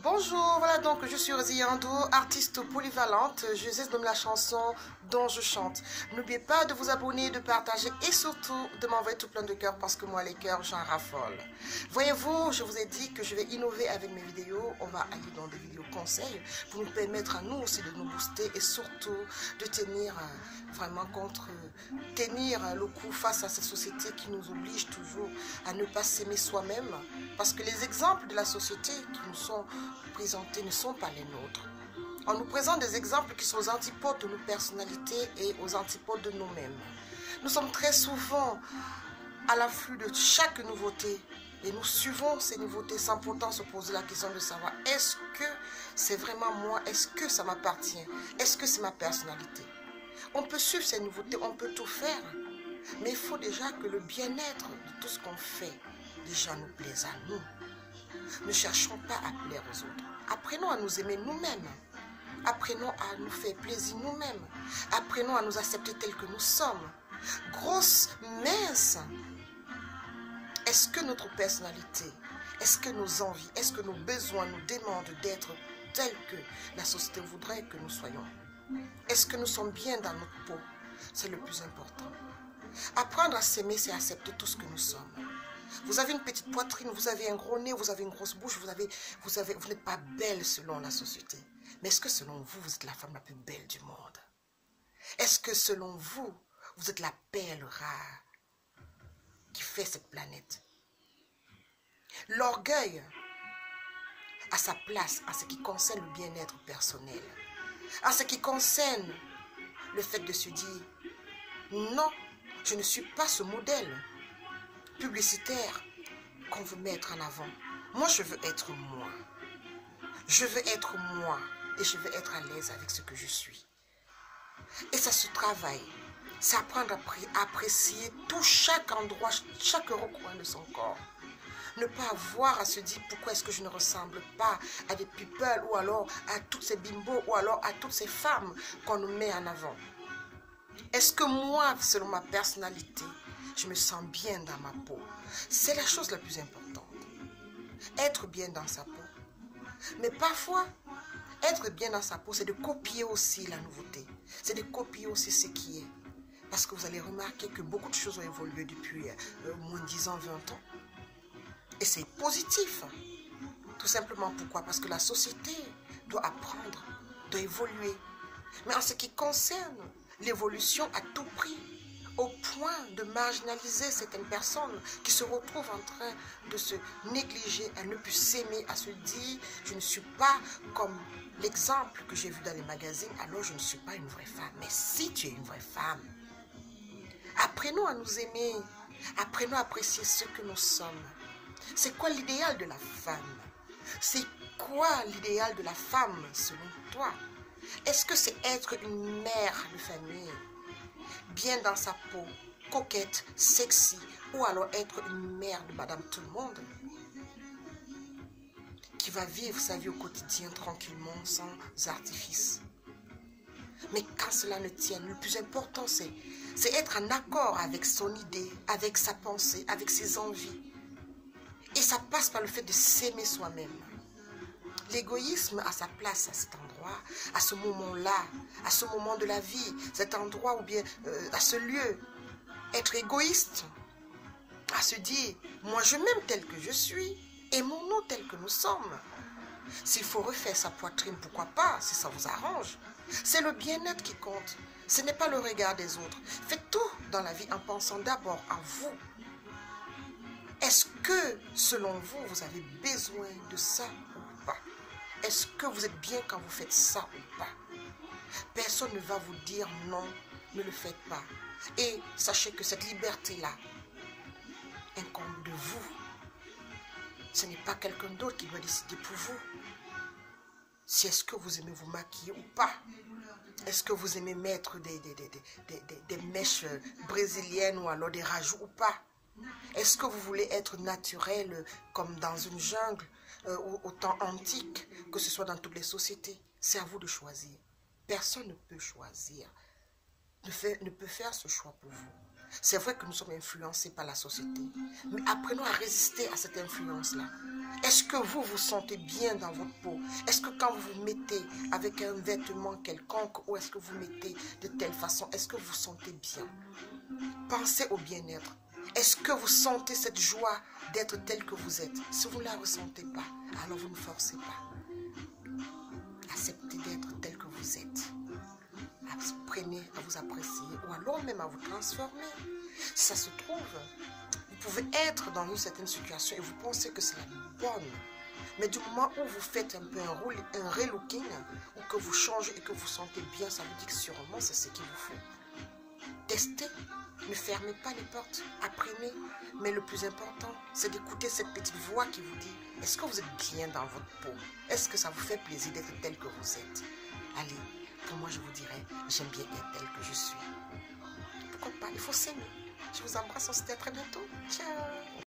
Bonjour, voilà donc je suis Rosie Yando, artiste polyvalente, je zeste de la chanson dont je chante. N'oubliez pas de vous abonner, de partager et surtout de m'envoyer tout plein de cœurs parce que moi les cœurs j'en raffole. Voyez-vous, je vous ai dit que je vais innover avec mes vidéos, on va aller dans des vidéos conseils pour nous permettre à nous aussi de nous booster et surtout de tenir vraiment tenir le coup face à cette société qui nous oblige toujours à ne pas s'aimer soi-même parce que les exemples de la société qui nous sont présentés ne sont pas les nôtres. On nous présente des exemples qui sont aux antipodes de nos personnalités et aux antipodes de nous-mêmes. Nous sommes très souvent à l'afflux de chaque nouveauté et nous suivons ces nouveautés sans pourtant se poser la question de savoir est-ce que c'est vraiment moi, est-ce que ça m'appartient, est-ce que c'est ma personnalité. On peut suivre ces nouveautés, on peut tout faire, mais il faut déjà que le bien-être de tout ce qu'on fait déjà nous plaise à nous. Ne cherchons pas à plaire aux autres. Apprenons à nous aimer nous-mêmes. Apprenons à nous faire plaisir nous-mêmes. Apprenons à nous accepter tels que nous sommes. Grosse, mince. Est-ce que notre personnalité, est-ce que nos envies, est-ce que nos besoins nous demandent d'être tels que la société voudrait que nous soyons? Est-ce que nous sommes bien dans notre peau? C'est le plus important. Apprendre à s'aimer, c'est accepter tout ce que nous sommes. Vous avez une petite poitrine, vous avez un gros nez, vous avez une grosse bouche, vous n'êtes pas belle selon la société. Mais est-ce que selon vous, vous êtes la femme la plus belle du monde? Est-ce que selon vous, vous êtes la perle rare qui fait cette planète? L'orgueil a sa place en ce qui concerne le bien-être personnel. En ce qui concerne le fait de se dire, non, je ne suis pas ce modèle publicitaire qu'on veut mettre en avant. Moi, je veux être moi. Je veux être moi et je veux être à l'aise avec ce que je suis. Et ça se travaille. C'est apprendre à apprécier tout chaque endroit, chaque recoin de son corps. Ne pas avoir à se dire pourquoi est-ce que je ne ressemble pas à des people ou alors à toutes ces bimbos ou alors à toutes ces femmes qu'on nous met en avant. Est-ce que moi, selon ma personnalité, je me sens bien dans ma peau? C'est la chose la plus importante. Être bien dans sa peau. Mais parfois, être bien dans sa peau, c'est de copier aussi la nouveauté. C'est de copier aussi ce qui est. Parce que vous allez remarquer que beaucoup de choses ont évolué depuis moins de 10 ans, 20 ans. Et c'est positif. Tout simplement pourquoi? Parce que la société doit apprendre, doit évoluer. Mais en ce qui concerne l'évolution à tout prix, au point de marginaliser certaines personnes qui se retrouvent en train de se négliger, à ne plus s'aimer, à se dire je ne suis pas comme l'exemple que j'ai vu dans les magazines, alors je ne suis pas une vraie femme. Mais si tu es une vraie femme, apprenons à nous aimer, apprenons à apprécier ce que nous sommes. C'est quoi l'idéal de la femme? C'est quoi l'idéal de la femme selon toi? Est-ce que c'est être une mère de famille, bien dans sa peau, coquette, sexy, ou alors être une mère de madame tout le monde, qui va vivre sa vie au quotidien tranquillement, sans artifice? Mais quand cela ne tient, le plus important c'est être en accord avec son idée, avec sa pensée, avec ses envies. Et ça passe par le fait de s'aimer soi-même. L'égoïsme a sa place à cet endroit, à ce moment-là, à ce moment de la vie, cet endroit ou bien à ce lieu. Être égoïste, à se dire, moi je m'aime tel que je suis, aimons-nous tel que nous sommes. S'il faut refaire sa poitrine, pourquoi pas, si ça vous arrange. C'est le bien-être qui compte, ce n'est pas le regard des autres. Faites tout dans la vie en pensant d'abord à vous. Est-ce que, selon vous, vous avez besoin de ça ou pas? Est-ce que vous êtes bien quand vous faites ça ou pas? Personne ne va vous dire non, ne le faites pas. Et sachez que cette liberté-là incombe de vous. Ce n'est pas quelqu'un d'autre qui doit décider pour vous. Si est-ce que vous aimez vous maquiller ou pas? Est-ce que vous aimez mettre des mèches brésiliennes ou alors des rajouts ou pas? Est-ce que vous voulez être naturel comme dans une jungle au temps antique, que ce soit dans toutes les sociétés? C'est à vous de choisir. Personne ne peut choisir, ne peut faire ce choix pour vous. C'est vrai que nous sommes influencés par la société, mais apprenons à résister à cette influence-là. Est-ce que vous vous sentez bien dans votre peau? Est-ce que quand vous vous mettez avec un vêtement quelconque ou est-ce que vous mettez de telle façon, est-ce que vous vous sentez bien? Pensez au bien-être. Est-ce que vous sentez cette joie d'être tel que vous êtes? Si vous ne la ressentez pas, alors vous ne forcez pas. Acceptez d'être tel que vous êtes. Apprenez à vous apprécier ou alors même à vous transformer. Si ça se trouve, vous pouvez être dans une certaine situation et vous pensez que c'est la bonne. Mais du moment où vous faites un peu un relooking, ou que vous changez et que vous sentez bien, ça veut dire que sûrement c'est ce qu'il vous faut. Testez, ne fermez pas les portes, apprenez. Mais le plus important, c'est d'écouter cette petite voix qui vous dit, est-ce que vous êtes bien dans votre peau? Est-ce que ça vous fait plaisir d'être tel que vous êtes? Allez, pour moi je vous dirais, j'aime bien être tel que je suis. Pourquoi pas, il faut s'aimer. Je vous embrasse, on se dit à très bientôt. Ciao.